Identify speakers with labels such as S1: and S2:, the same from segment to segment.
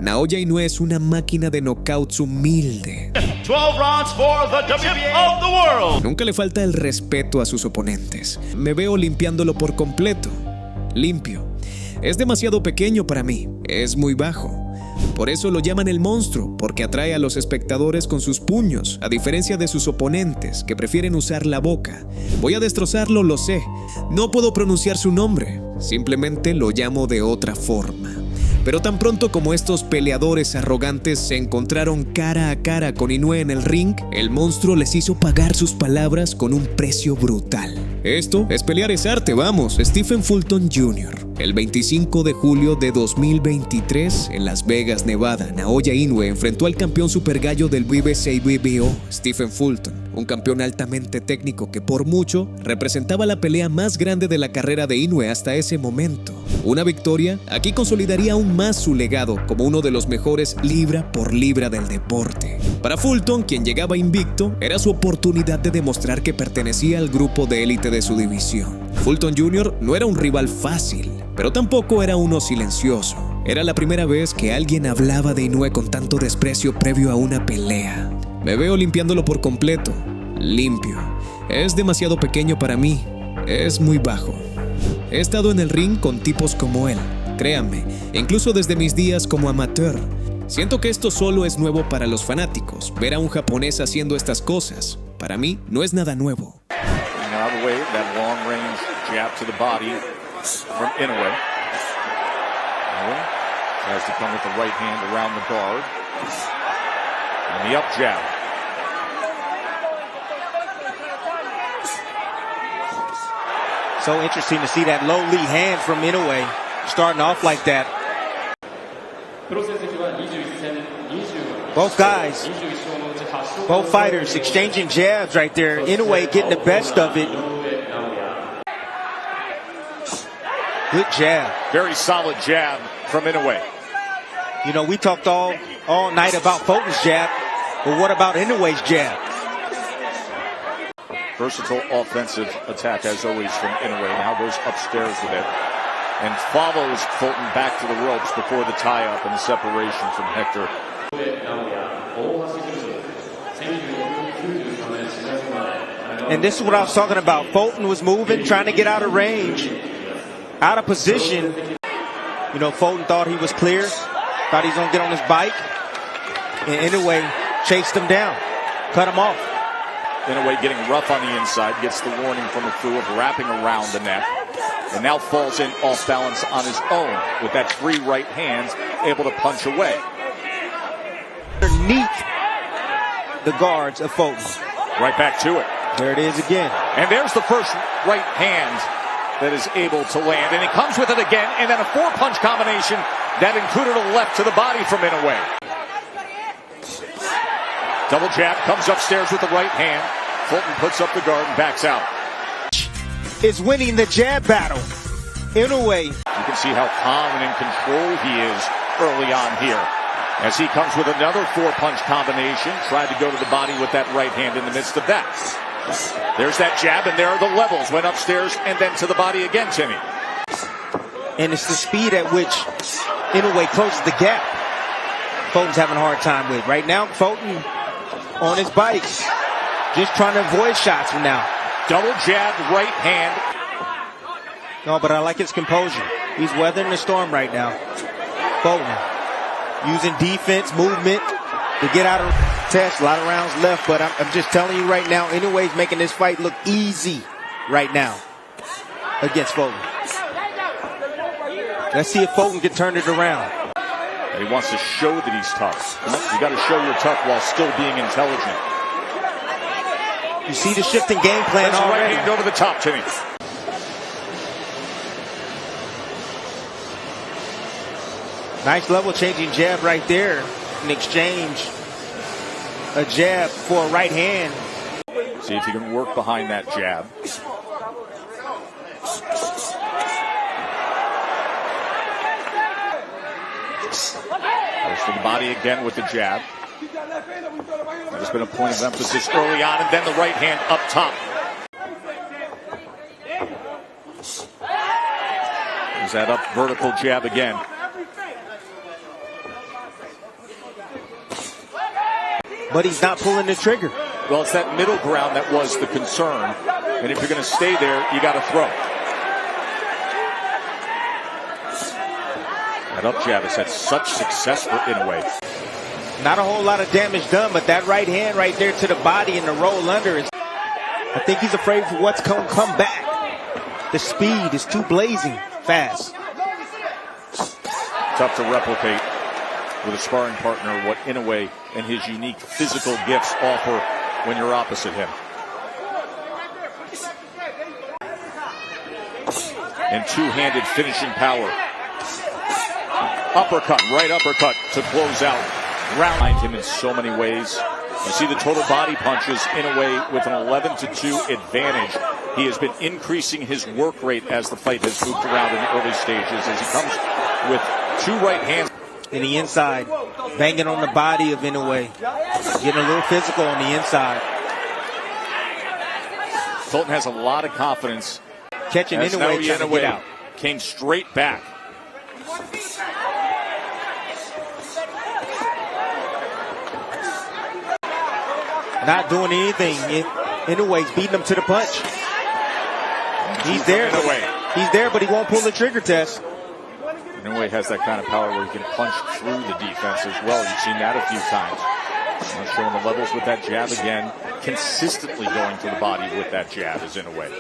S1: Naoya Inoue es una máquina de knockouts humilde.
S2: 12 rounds for the champion of the world.
S1: Nunca le falta el respeto a sus oponentes. Me veo limpiándolo por completo. Limpio. Es demasiado pequeño para mí. Es muy bajo. Por eso lo llaman el monstruo, porque atrae a los espectadores con sus puños, a diferencia de sus oponentes, que prefieren usar la boca. Voy a destrozarlo, lo sé. No puedo pronunciar su nombre. Simplemente lo llamo de otra forma. Pero tan pronto como estos peleadores arrogantes se encontraron cara a cara con Inoue en el ring, el monstruo les hizo pagar sus palabras con un precio brutal. Esto es pelear es arte, vamos. Stephen Fulton Jr. El 25 de julio de 2023, en Las Vegas, Nevada, Naoya Inoue enfrentó al campeón super gallo del WBO, Stephen Fulton, un campeón altamente técnico que por mucho representaba la pelea más grande de la carrera de Inoue hasta ese momento. Una victoria aquí consolidaría aún más su legado como uno de los mejores libra por libra del deporte. Para Fulton, quien llegaba invicto, era su oportunidad de demostrar que pertenecía al grupo de élite de su división. Fulton Jr. no era un rival fácil, pero tampoco era uno silencioso. Era la primera vez que alguien hablaba de Inoue con tanto desprecio previo a una pelea. Me veo limpiándolo por completo. Limpio. Es demasiado pequeño para mí. Es muy bajo. He estado en el ring con tipos como él. Créanme, incluso desde mis días como amateur. Siento que esto solo es nuevo para los fanáticos. Ver a un japonés haciendo estas cosas, para mí, no es nada nuevo.
S3: So interesting to see that lowly hand from Inoue starting off like that. Both guys, both fighters exchanging jabs right there. Inoue getting the best of it. Good jab.
S2: Very solid jab from Inoue.
S3: You know, we talked all night about Fulton's jab, but what about Inoue's jab?
S2: Versatile offensive attack, as always, from Inoue. Now goes upstairs with it and follows Fulton back to the ropes before the tie-up and the separation from Hector.
S3: And this is what I was talking about. Fulton was moving, trying to get out of range, out of position. You know, Fulton thought he was clear, thought he was going to get on his bike, and Inoue chased him down, cut him off.
S2: Inoue getting rough on the inside, gets the warning from the crew of wrapping around the neck, and now falls in off balance on his own with that free right hand, able to punch away.
S3: Underneath the guards of Fulton.
S2: Right back to it.
S3: There it is again.
S2: And there's the first right hand that is able to land, and he comes with it again, and then a four-punch combination that included a left to the body from Inoue. Double jab, comes upstairs with the right hand. Fulton puts up the guard and backs out.
S3: Is winning the jab battle. Inoue.
S2: You can see how calm and in control he is early on here. As he comes with another four-punch combination, tried to go to the body with that right hand in the midst of that. There's that jab, and there are the levels. Went upstairs and then to the body again, Timmy.
S3: And it's the speed at which Inoue closes the gap. Fulton's having a hard time with. Right now, Fulton on his bike, just trying to avoid shots from now.
S2: Double jab, right hand.
S3: No, but I like his composure. He's weathering the storm right now. Fulton using defense, movement to get out of test. A lot of rounds left, but I'm just telling you right now, Inoue's making this fight look easy right now against Fulton. Let's see if Fulton can turn it around.
S2: And he wants to show that he's tough. You got to show you're tough while still being intelligent.
S3: You see the shifting game plan
S2: That's
S3: already.
S2: Right hand over the top, Timmy.
S3: Nice level changing jab right there in exchange. A jab for a right hand.
S2: See if you can work behind that jab. Goes to the body again with the jab. There's been a point of emphasis early on, and then the right hand up top. There's that up vertical jab again.
S3: But he's not pulling the trigger.
S2: Well, it's that middle ground that was the concern. And if you're going to stay there, you got to throw. That up jab has had such success for Inoue.
S3: Not a whole lot of damage done, but that right hand right there to the body and the roll under is... I think he's afraid for what's going to come back. The speed is too blazing fast.
S2: Tough to replicate with a sparring partner what Inoue and his unique physical gifts offer when you're opposite him. And two-handed finishing power. Uppercut, right uppercut to close out. Round him in so many ways. You see the total body punches Inoue with an 11-2 advantage. He has been increasing his work rate as the fight has moved around in the early stages as he comes with two right hands.
S3: In the inside, banging on the body of Inoue. Getting a little physical on the inside.
S2: Fulton has a lot of confidence.
S3: Catching Inoue, trying to get out.
S2: Came straight back.
S3: Not doing anything. Inoue's beating him to the punch. He's there. He's there, but he won't pull the trigger test.
S2: Inoue has that kind of power where he can punch through the defense as well. You've seen that a few times. Not showing the levels with that jab again. Consistently going to the body with that jab is Inoue.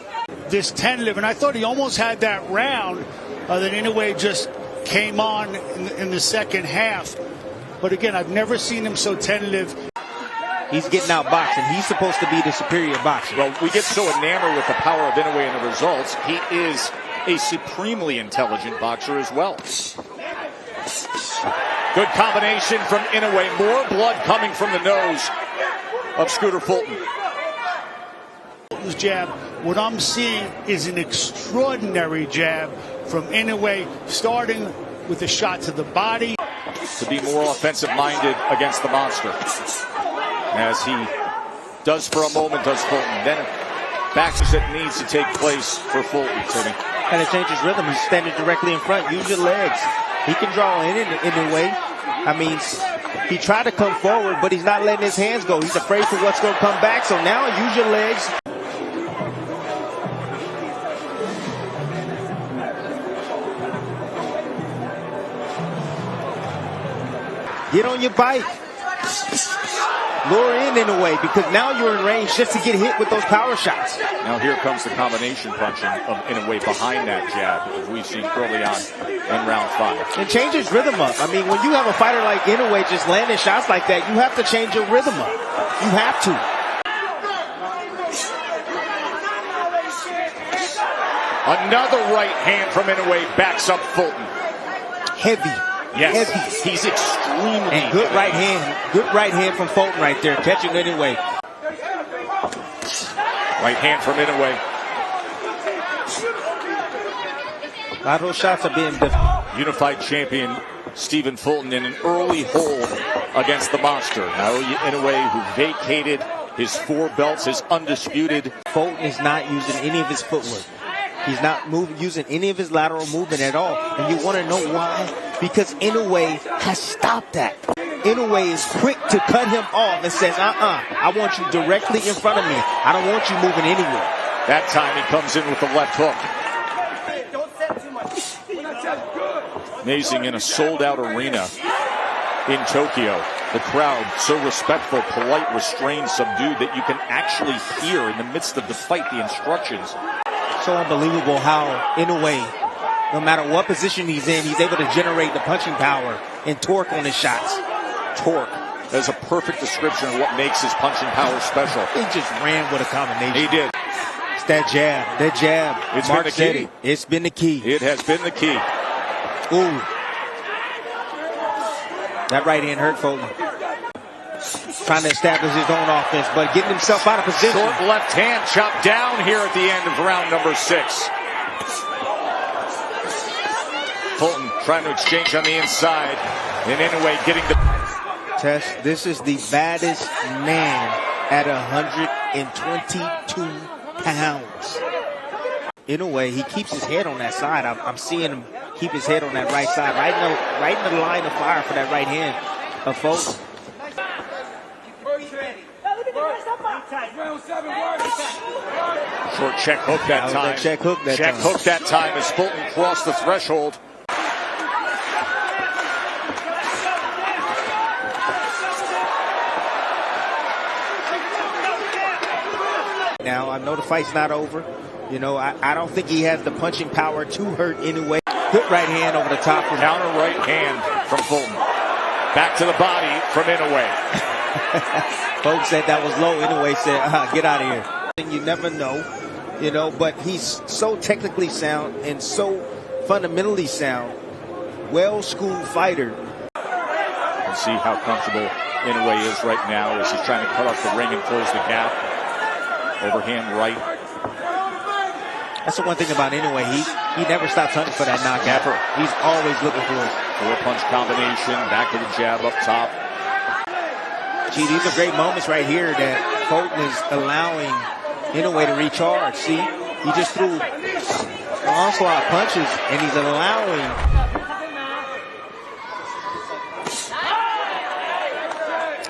S4: This tentative, and I thought he almost had that round that Inoue just came on in the second half. But again, I've never seen him so tentative.
S3: He's getting out boxing. He's supposed to be the superior boxer.
S2: Well, we get so enamored with the power of Inoue and the results. He is a supremely intelligent boxer as well. Good combination from Inoue. More blood coming from the nose of Scooter Fulton.
S4: Fulton's jab, what I'm seeing is an extraordinary jab from Inoue, starting with a shot to the body.
S2: To be more offensive-minded against the monster. As he does for a moment, does Fulton. Then backs that needs to take place for Fulton, Timmy.
S3: Kind of change his rhythm. He's standing directly in front. Use your legs. He can draw in a way. I mean, he tried to come forward, but he's not letting his hands go. He's afraid for what's going to come back. So now use your legs. Get on your bike. Lure in a way, because now you're in range just to get hit with those power shots.
S2: Now here comes the combination punching of Inoue behind that jab, as we've seen early on in round 5.
S3: And change his rhythm up. I mean, when you have a fighter like Inoue just landing shots like that, you have to change your rhythm up. You have to.
S2: Another right hand from Inoue backs up Fulton.
S3: Heavy.
S2: Yes,
S3: heavy.
S2: He's extremely
S3: and good
S2: heavy.
S3: right hand. Good right hand from Fulton right there, catching Inoue.
S2: Right hand from Inoue.
S3: A lot of those shots are being
S2: Unified champion Stephen Fulton in an early hold against the monster. Naoya Inoue, who vacated his 4 belts, is undisputed.
S3: Fulton is not using any of his footwork. He's not using any of his lateral movement at all. And you want to know why? Because Inoue has stopped that. Inoue is quick to cut him off and says, I want you directly in front of me. I don't want you moving anywhere.
S2: That time he comes in with the left hook. Amazing, in a sold-out arena in Tokyo. The crowd so respectful, polite, restrained, subdued that you can actually hear in the midst of the fight the instructions.
S3: So unbelievable how Inoue, no matter what position he's in, he's able to generate the punching power and torque on his shots.
S2: Torque. That is a perfect description of what makes his punching power special.
S3: He just ran with a combination.
S2: He did.
S3: It's that jab. That jab.
S2: It's been the key.
S3: It's been the key.
S2: It has been the key.
S3: Ooh. That right hand hurt Fulton. Trying to establish his own offense, but getting himself out of position.
S2: Short left hand chopped down here at the end of round number 6. Fulton trying to exchange on the inside. And Inoue getting the...
S3: Tess, this is the baddest man at 122 pounds. Inoue, he keeps his head on that side. I'm seeing him. keep his head on that right side, right in the line of fire for that right hand of Fulton.
S2: Short check hook that time.
S3: Check hook
S2: that time as Fulton crossed the threshold.
S3: Now, I know the fight's not over. You know, I don't think he has the punching power to hurt anyway. Good right hand over the top.
S2: Counter right hand from Fulton. Back to the body from Inoue.
S3: Folks said that was low. Inoue said, get out of here. And you never know, you know, but he's so technically sound and so fundamentally sound. Well-schooled fighter.
S2: And see how comfortable Inoue is right now as he's trying to cut off the ring and close the gap. Overhand right.
S3: That's the one thing about Inoue. He never stops hunting for that knockout.
S2: Never.
S3: He's always looking for it.
S2: 4-punch combination, back to the jab up top.
S3: Gee, these are great moments right here that Fulton is allowing Inoue to recharge. See, he just threw an onslaught of punches, and he's allowing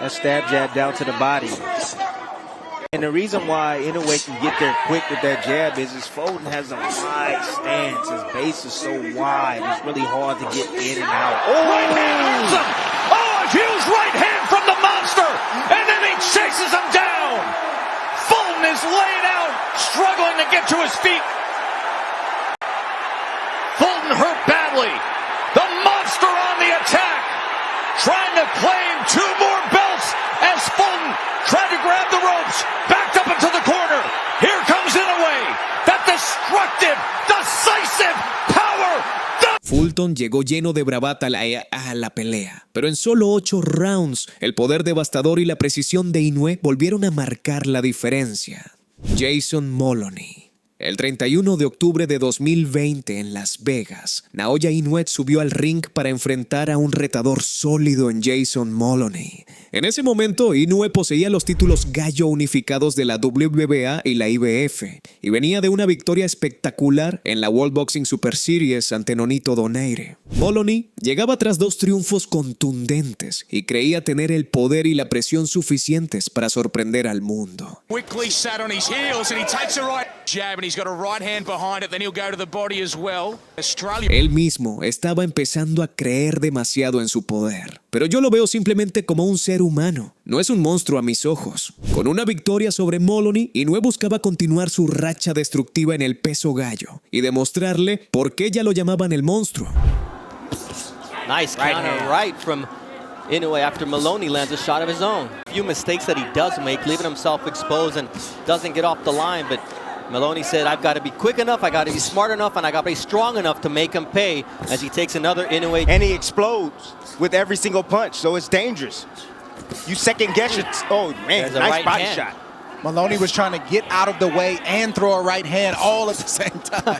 S3: a stab jab down to the body. And the reason why Inoue can get there quick with that jab is Fulton has a wide stance. His base is so wide. It's really hard to get in and out.
S2: Right hand hurts him. Oh, a huge right hand from the monster. And then he chases him down. Fulton is laying out, struggling to get to his feet. Fulton hurt badly. The monster on the attack. Trying to claim 2 more belts as Fulton tried to grab the ropes, backed up into the corner. Here comes Inoue, that destructive, decisive power.
S1: Fulton llegó lleno de bravata a la pelea, pero en solo 8 rounds, el poder devastador y la precisión de Inoue volvieron a marcar la diferencia. Jason Moloney. El 31 de octubre de 2020 en Las Vegas, Naoya Inoue subió al ring para enfrentar a un retador sólido en Jason Moloney. En ese momento, Inoue poseía los títulos gallo unificados de la WBA y la IBF, y venía de una victoria espectacular en la World Boxing Super Series ante Nonito Donaire. Moloney llegaba tras 2 triunfos contundentes y creía tener el poder y la presión suficientes para sorprender al mundo.
S5: Quickly sat on his heels and he takes a right jab and he's got a right hand behind it, then he'll go to the body as well. Australia.
S1: Él mismo estaba empezando a creer demasiado en su poder, pero yo lo veo simplemente como un ser humano, no es un monstruo a mis ojos. Con una victoria sobre Moloney, Inoue buscaba continuar su racha destructiva en el peso gallo y demostrarle por qué ya lo llamaban el monstruo.
S6: Nice counter right from Inoue after Moloney lands a shot of his own. A few mistakes that he does make, leaving himself exposed and doesn't get off the line, but Moloney said, I've got to be quick enough, I got to be smart enough, and I got to be strong enough to make him pay as he takes another Inoue.
S3: And he explodes with every single punch, so it's dangerous. You second guess it. Oh, man, nice
S6: right
S3: body
S6: hand.
S3: shot.
S7: Maloney was trying to get out of the way and throw a right hand all at the same time.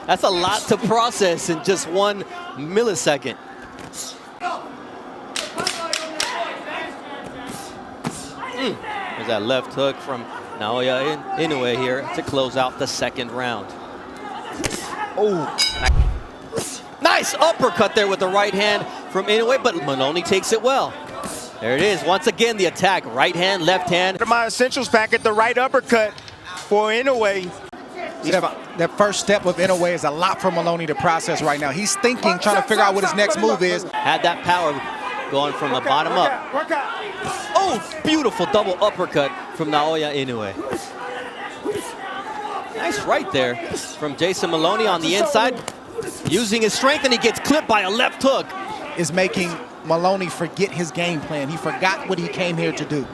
S6: That's a lot to process in just 1 millisecond. There's that left hook from Naoya Inoue here to close out the 2nd round. Oh, nice uppercut there with the right hand from Inoue, but Moloney takes it well. There it is. Once again, the attack. Right hand, left hand.
S3: My essentials packet, the right uppercut for Inoue.
S7: That first step of Inoue is a lot for Moloney to process right now. He's thinking, trying to figure out what his next move is.
S6: Had that power going from the bottom up. Oh, beautiful double uppercut from Naoya Inoue. Nice right there from Jason Moloney on the inside. Using his strength, and he gets clipped by a left hook.
S7: Is making Moloney forget his game plan. He forgot what he came here to do.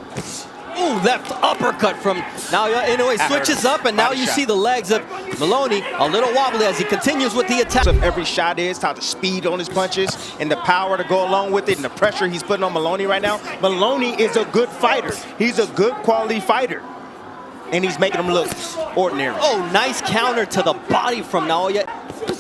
S6: Ooh, left uppercut from Naoya Inoue. Switches up, and now you see the legs of Moloney a little wobbly as he continues with the attack.
S3: Every shot is how the speed on his punches and the power to go along with it and the pressure he's putting on Moloney right now. Moloney is a good fighter. He's a good quality fighter. And he's making him look ordinary.
S6: Oh, nice counter to the body from Naoya.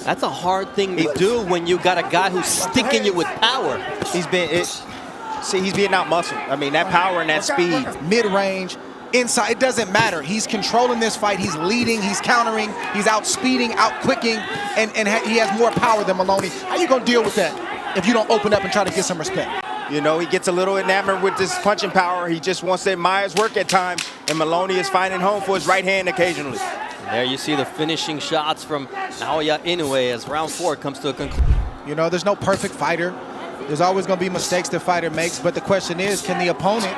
S6: That's a hard thing to do when you got a guy who's sticking you with power.
S3: He's being out muscled. I mean, that power and that speed.
S7: Mid-range, inside, it doesn't matter. He's controlling this fight. He's leading, he's countering, he's out-speeding, out-quicking, and he has more power than Maloney. How you gonna deal with that if you don't open up and try to get some respect?
S3: You know, he gets a little enamored with this punching power. He just wants to admire his work at times, and Maloney is finding home for his right hand occasionally.
S6: And there you see the finishing shots from Naoya Inoue as round 4 comes to a conclusion.
S7: You know, there's no perfect fighter. There's always going to be mistakes the fighter makes, but the question is, can the opponent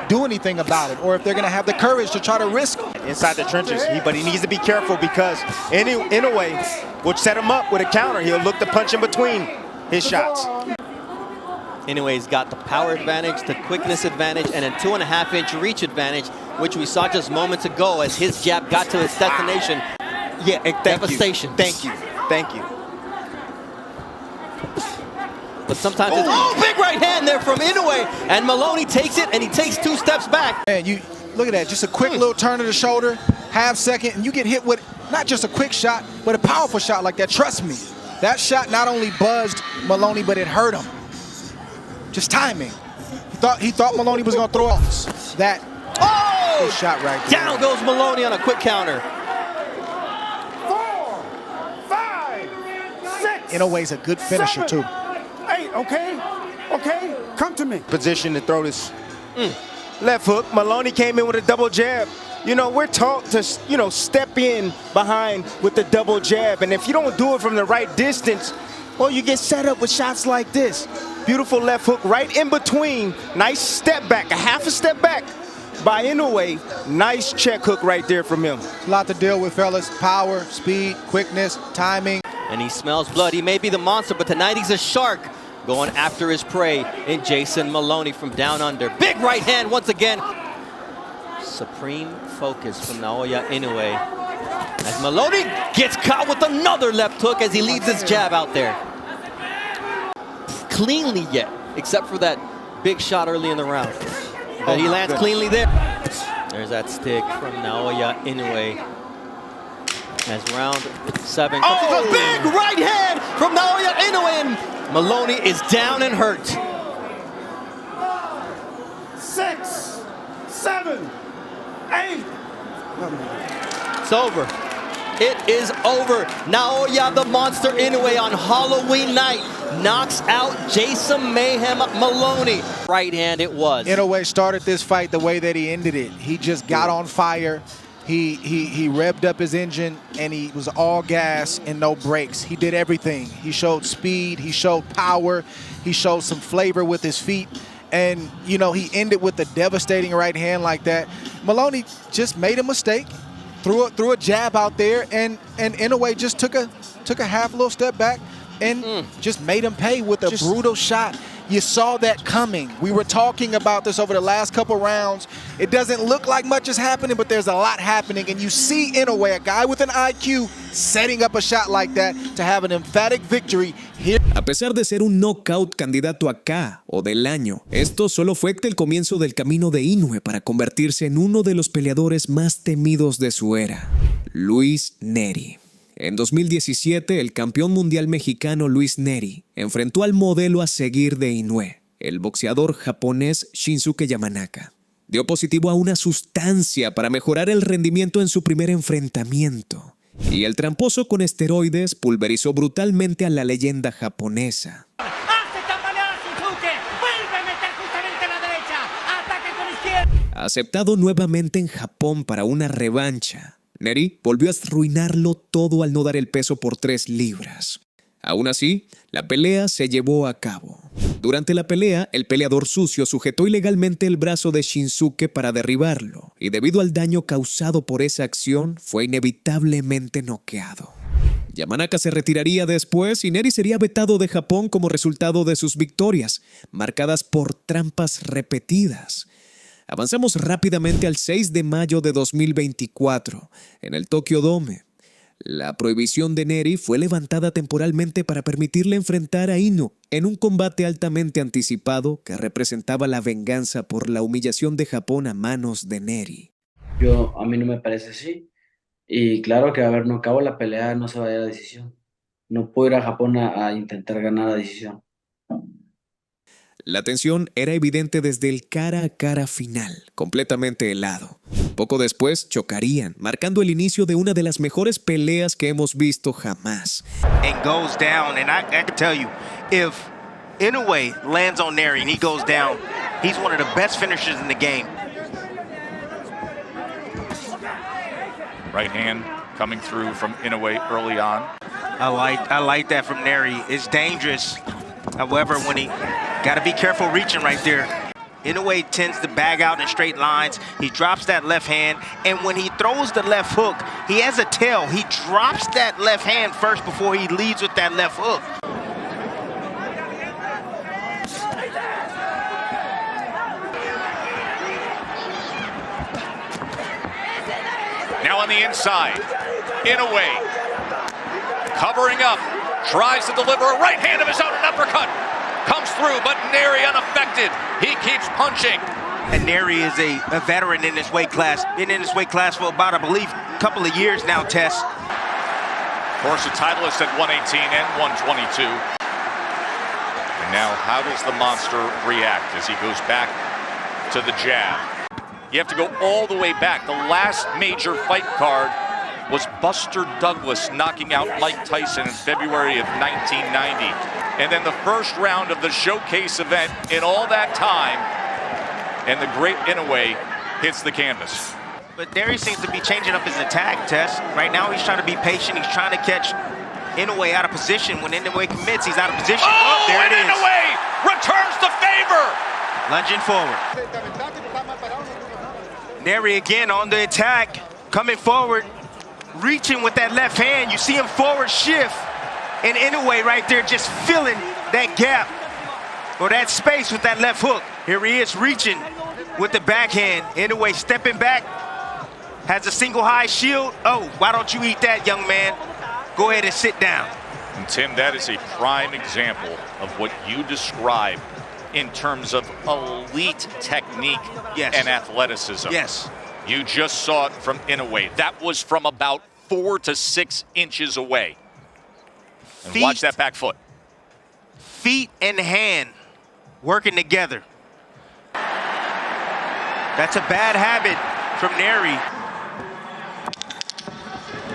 S7: do anything about it, or if they're going to have the courage to try to risk
S3: inside the trenches, but he needs to be careful because Inoue will set him up with a counter. He'll look to punch in between his shots.
S6: Inoue's got the power advantage, the quickness advantage, and a 2.5-inch reach advantage, which we saw just moments ago as his jab got to its destination.
S3: Yeah,
S6: devastation.
S3: Thank you. Thank you.
S6: But sometimes it's big right hand there from Inoue, and Maloney takes it, and he takes 2 steps back.
S7: Man, you look at that, just a quick little turn of the shoulder, half second, and you get hit with not just a quick shot, but a powerful shot like that. Trust me, that shot not only buzzed Maloney, but it hurt him. Just timing. He thought Maloney was gonna throw off that good shot right there.
S6: Down goes Maloney on a quick counter.
S8: 4, 5, 6.
S7: Inoue's a good finisher
S8: 7,
S7: too.
S8: 8, okay, come to me.
S3: Position to throw this left hook. Maloney came in with a double jab. You know, we're taught to, step in behind with the double jab. And if you don't do it from the right distance, well, you get set up with shots like this. Beautiful left hook right in between. Nice step back, a half a step back by Inoue. Nice check hook right there from him.
S7: A lot to deal with, fellas. Power, speed, quickness, timing.
S6: And he smells blood. He may be the monster, but tonight he's a shark going after his prey in Jason Maloney from down under. Big right hand once again. Supreme focus from Naoya Inoue as Maloney gets caught with another left hook as he leaves his jab out there. Cleanly yet, except for that big shot early in the round. But he lands cleanly there. There's that stick from Naoya Inoue. As round 7 comes to a big right hand from Naoya Inoue, and Maloney is down and hurt.
S8: 6, 7, 8.
S6: It's over. It is over. Naoya the Monster Inoue on Halloween night knocks out Jason Mayhem Maloney. Right hand it was.
S7: Inoue started this fight the way that he ended it. He just got on fire. He revved up his engine, and he was all gas and no brakes. He did everything. He showed speed, he showed power, he showed some flavor with his feet, and he ended with a devastating right hand like that. Maloney just made a mistake, threw a jab out there, and Inoue just took a half little step back and just made him pay with a brutal shot. You saw that coming. We were talking about this over the last couple rounds. It doesn't look like much is happening, but there's a lot happening. And you see Inoue, a guy with an IQ, setting up a shot like that to have an emphatic victory here.
S1: A pesar de ser un knockout candidato a K o del año, esto solo fue el comienzo del camino de Inoue para convertirse en uno de los peleadores más temidos de su era, Luis Nery. En 2017, el campeón mundial mexicano Luis Nery enfrentó al modelo a seguir de Inoue, el boxeador japonés Shinsuke Yamanaka. Dio positivo a una sustancia para mejorar el rendimiento en su primer enfrentamiento, y el tramposo con esteroides pulverizó brutalmente a la leyenda japonesa. Aceptado nuevamente en Japón para una revancha, Nery volvió a arruinarlo todo al no dar el peso por 3 libras. Aún así, la pelea se llevó a cabo. Durante la pelea, el peleador sucio sujetó ilegalmente el brazo de Shinsuke para derribarlo, y debido al daño causado por esa acción, fue inevitablemente noqueado. Yamanaka se retiraría después y Nery sería vetado de Japón como resultado de sus victorias, marcadas por trampas repetidas. Avanzamos rápidamente al 6 de mayo de 2024, en el Tokyo Dome. La prohibición de Nery fue levantada temporalmente para permitirle enfrentar a Inoue en un combate altamente anticipado que representaba la venganza por la humillación de Japón a manos de Nery.
S9: A mí no me parece así. Y claro que, no acabo la pelea, no se va a ir a decisión. No puedo ir a Japón a intentar ganar la decisión.
S1: La tensión era evidente desde el cara a cara final, completamente helado. Poco después chocarían, marcando el inicio de una de las mejores peleas que hemos visto jamás.
S3: And goes down, and I can tell you, if Inoue lands on Nery and he goes down, he's one of the best finishers in the game.
S2: Right hand coming through from Inoue early on.
S3: I like that from Nery. It's dangerous. However, when he got to be careful reaching right there. Inoue tends to bag out in straight lines. He drops that left hand, and when he throws the left hook, he has a tail. He drops that left hand first before he leads with that left hook.
S2: Now on the inside, Inoue covering up, tries to deliver a right hand of his own, an uppercut. Comes through, but Nery unaffected. He keeps punching.
S3: And Nery is a veteran in this weight class. Been in this weight class for about, I believe, a couple of years now, Tess.
S2: Of course, the titleist at 118 and 122. And now, how does the monster react as he goes back to the jab? You have to go all the way back. The last major fight card was Buster Douglas knocking out Mike Tyson in February of 1990. And then the first round of the showcase event in all that time, and the great Inoue hits the canvas.
S3: But Nery seems to be changing up his attack, Tess. Right now he's trying to be patient. He's trying to catch Inoue out of position. When Inoue commits, he's out of position.
S2: Oh,
S3: there it is.
S2: Inoue returns the favor.
S3: Lunging forward. Nery again on the attack, coming forward, reaching with that left hand. You see him forward shift. And Inoue right there just filling that gap or that space with that left hook. Here he is reaching with the backhand. Inoue stepping back, has a single high shield. Oh, why don't you eat that, young man? Go ahead and sit down.
S2: And Tim, that is a prime example of what you described in terms of elite technique and athleticism.
S3: Yes.
S2: You just saw it from Inoue. That was from about 4 to 6 inches away. And watch that back foot.
S3: Feet and hand working together. That's a bad habit from Nery.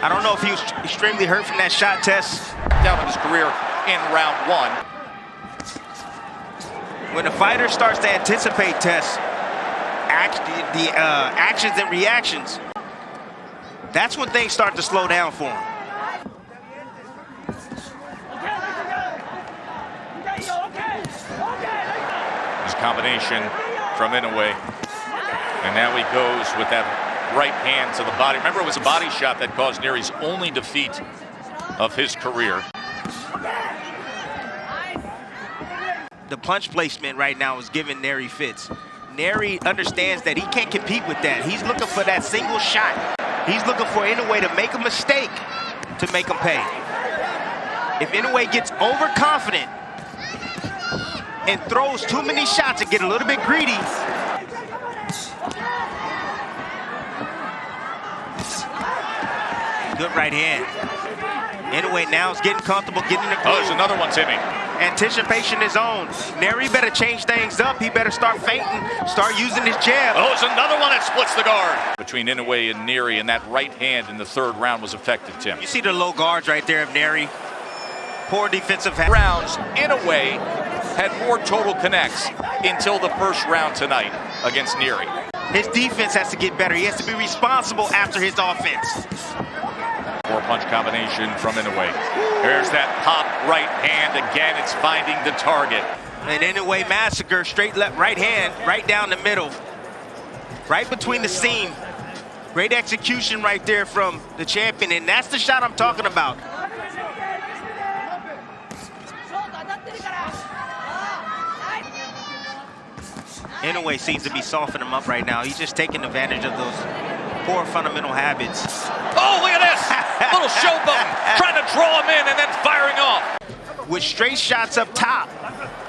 S3: I don't know if he was extremely hurt from that shot, Tess.
S2: Down in his career in round 1.
S3: When a fighter starts to anticipate, Tess, actions and reactions, that's when things start to slow down for him.
S2: His combination from Inoue. And now he goes with that right hand to the body. Remember, it was a body shot that caused Nery's only defeat of his career.
S3: The punch placement right now is giving Nery fits. Nery understands that he can't compete with that. He's looking for that single shot. He's looking for Inoue to make a mistake to make him pay. If Inoue gets overconfident and throws too many shots and get a little bit greedy, good right hand. Inoue now is getting comfortable, getting the groove.
S2: Oh, there's another one, Timmy.
S3: Anticipation is on. Nery better change things up. He better start feinting, start using his jab.
S2: Oh, there's another one that splits the guard. Between Inoue and Nery, and that right hand in the third round was effective, Tim.
S3: You see the low guards right there of Nery. Poor defensive
S2: rounds. Inoue had more total connects until the first round tonight against Nery.
S3: His defense has to get better. He has to be responsible after his offense.
S2: 4-punch combination from Inoue. There's that pop right hand. Again, it's finding the target.
S3: An Inoue massacre, straight left, right hand, right down the middle. Right between the seam. Great execution right there from the champion, and that's the shot I'm talking about. Inoue seems to be softening him up right now. He's just taking advantage of those poor fundamental habits.
S2: Oh, look at this! Little showboat, trying to draw him in and then firing off.
S3: With straight shots up top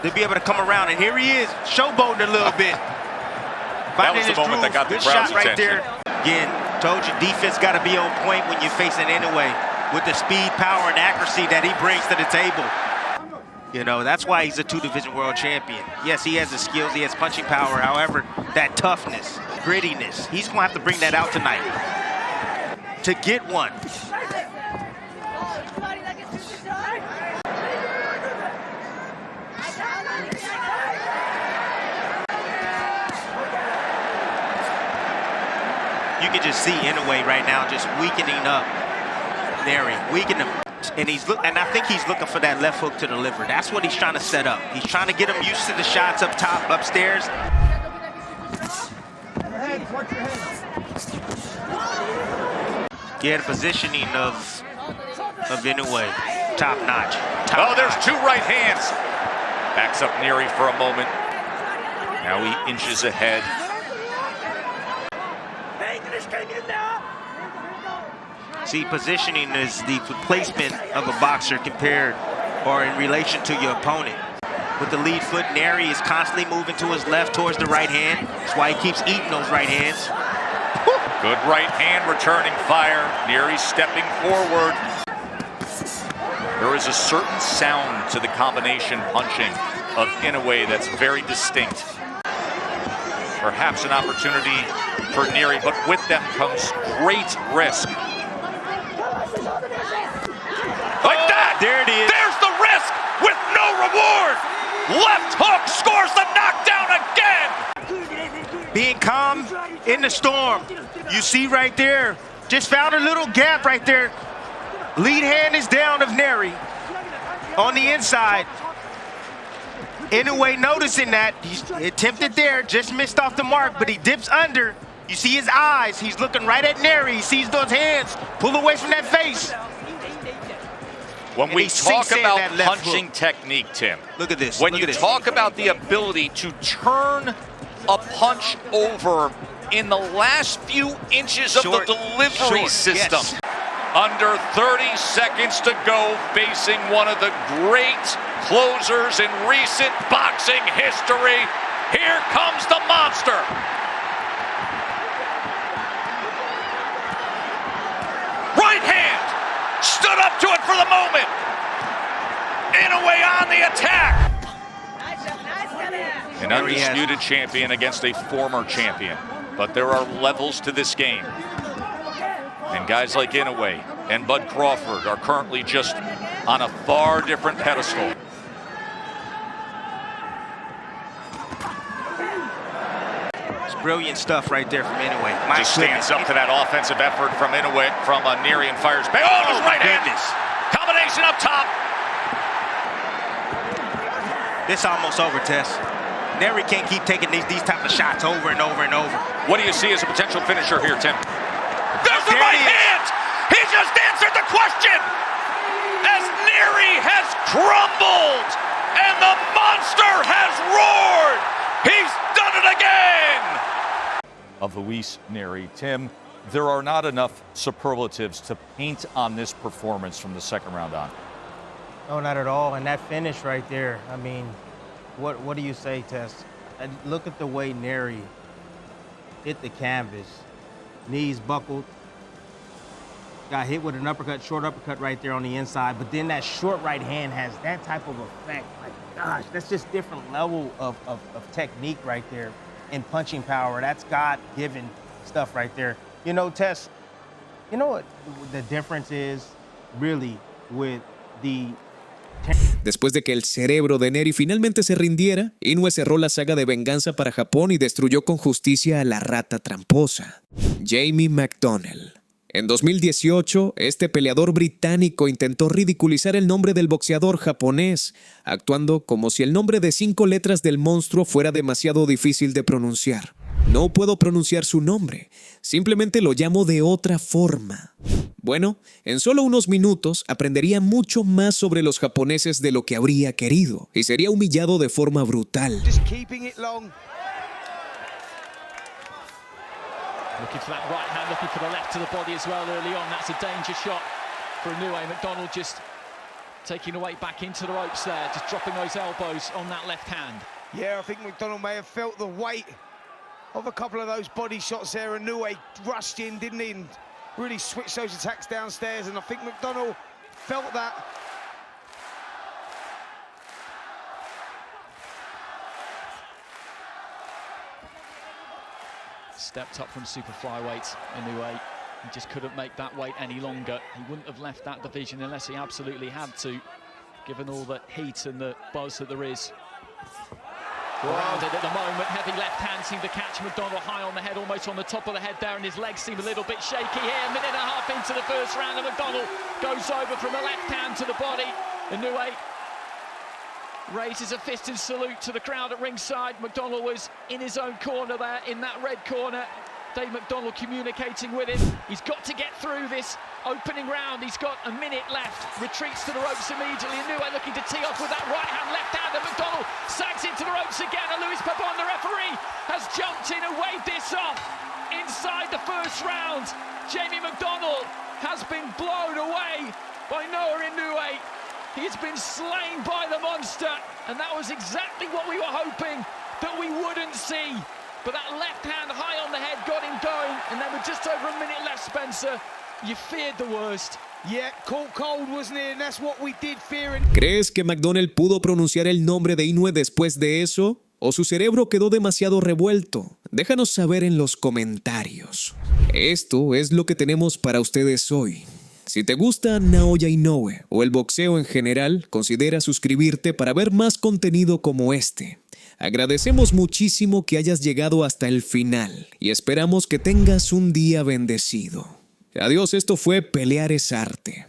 S3: to be able to come around, and here he is, showboating a little bit.
S2: That was the moment that got the crowd's
S3: right
S2: attention.
S3: there. Again, told you, defense got to be on point when you're facing Inoue with the speed, power, and accuracy that he brings to the table. You know, that's why he's a 2-division world champion. Yes, he has the skills, he has punching power. However, that toughness, grittiness, he's going to have to bring that out tonight to get one. You can just see Inoue right now just weakening up Nery, weakening him. And I think he's looking for that left hook to the liver. That's what he's trying to set up. He's trying to get him used to the shots up top, upstairs. Yeah, the positioning of Inoue, top notch.
S2: There's 2 right hands. Backs up Nery for a moment. Now he inches ahead.
S3: See, positioning is the placement of a boxer compared or in relation to your opponent. With the lead foot, Nery is constantly moving to his left towards the right hand. That's why he keeps eating those right hands.
S2: Good right hand returning fire. Nery stepping forward. There is a certain sound to the combination punching of Inoue that's very distinct. Perhaps an opportunity for Nery, but with them comes great risk. Like that!
S3: There it is.
S2: There's the risk with no reward! Left hook scores the knockdown again!
S3: Being calm in the storm. You see right there, just found a little gap right there. Lead hand is down of Nery on the inside. Inoue noticing that, he's attempted there, just missed off the mark, but he dips under. You see his eyes, he's looking right at Nery. He sees those hands, pull away from that face.
S2: When we talk about punching technique, Tim,
S3: look at this.
S2: When you talk about the ability to turn a punch over in the last few inches of the delivery system.
S3: Yes.
S2: Under 30 seconds to go, facing one of the great closers in recent boxing history. Here comes the monster. Right hand, stood up to it for the moment. Inoue on the attack. An undisputed champion against a former champion. But there are levels to this game. And guys like Inoue and Bud Crawford are currently just on a far different pedestal.
S3: It's brilliant stuff right there from Inoue.
S2: Just stands up to that offensive effort from Inoue, from Nery, and fires back. Oh, his right hand. Combination up top.
S3: This almost over, Tess. Nery can't keep taking these type of shots over and over and over.
S2: What do you see as a potential finisher here, Tim? There's the right hand! He just answered the question! As Nery has crumbled and the monster has roared! He's done it again!
S10: Of Luis Nery. Tim, there are not enough superlatives to paint on this performance from the second round on.
S11: No, not at all. And that finish right there, I mean, what do you say, Tess? And look at the way Nery hit the canvas. Knees buckled. Got hit with an uppercut, short uppercut right there on the inside. But then that short right hand has that type of effect. Like, gosh, that's just different level of technique right there and punching power. That's God-given stuff right there. You know, Tess, you know what the difference is really with the...
S1: Después de que el cerebro de Nery finalmente se rindiera, Inoue cerró la saga de venganza para Japón y destruyó con justicia a la rata tramposa, Jamie McDonnell. En 2018, este peleador británico intentó ridiculizar el nombre del boxeador japonés, actuando como si el nombre de 5 letras del monstruo fuera demasiado difícil de pronunciar. No puedo pronunciar su nombre, simplemente lo llamo de otra forma. Bueno, en solo unos minutos aprendería mucho más sobre los japoneses de lo que habría querido y sería humillado de forma brutal.
S12: Looking for that right hand, looking for the left to the body as well early on. That's a danger shot for Inoue. McDonnell just taking the weight back into the ropes there, just dropping those elbows on that left hand.
S8: Yeah, I think McDonnell may have felt the weight of a couple of those body shots there. Inoue rushed in, didn't he, and really switched those attacks downstairs, and I think McDonnell felt that.
S12: Stepped up from super flyweight Inoue. He just couldn't make that weight any longer. He wouldn't have left that division unless he absolutely had to, given all the heat and the buzz that there is. Grounded at the moment, heavy left hand seemed to catch McDonald high on the head, almost on the top of the head there, and his legs seem a little bit shaky here. A minute and a half into the first round, and McDonald goes over from the left hand to the body. Inoue raises a fist in salute to the crowd at ringside. McDonald was in his own corner there, in that red corner. Dave McDonald communicating with him. He's got to get through this opening round. He's got a minute left. Retreats to the ropes immediately. Inoue looking to tee off with that right hand, left hand, and McDonald sags into the ropes again. And Luis Pabon, the referee, has jumped in and waved this off inside the first round. Jamie McDonald has been blown away by Naoya Inoue. He's been slain by the monster, and that was exactly what we were hoping that we wouldn't see. But that left hand high on the head got him going, and then with just over a minute left, Spencer, you feared the worst.
S8: Yeah, caught cold, wasn't it? And that's what we did fear.
S1: ¿Crees que McDonald pudo pronunciar el nombre de Inoue después de eso? ¿O su cerebro quedó demasiado revuelto? Déjanos saber en los comentarios. Esto es lo que tenemos para ustedes hoy. Si te gusta Naoya Inoue o el boxeo en general, considera suscribirte para ver más contenido como este. Agradecemos muchísimo que hayas llegado hasta el final y esperamos que tengas un día bendecido. Adiós, esto fue Pelear es Arte.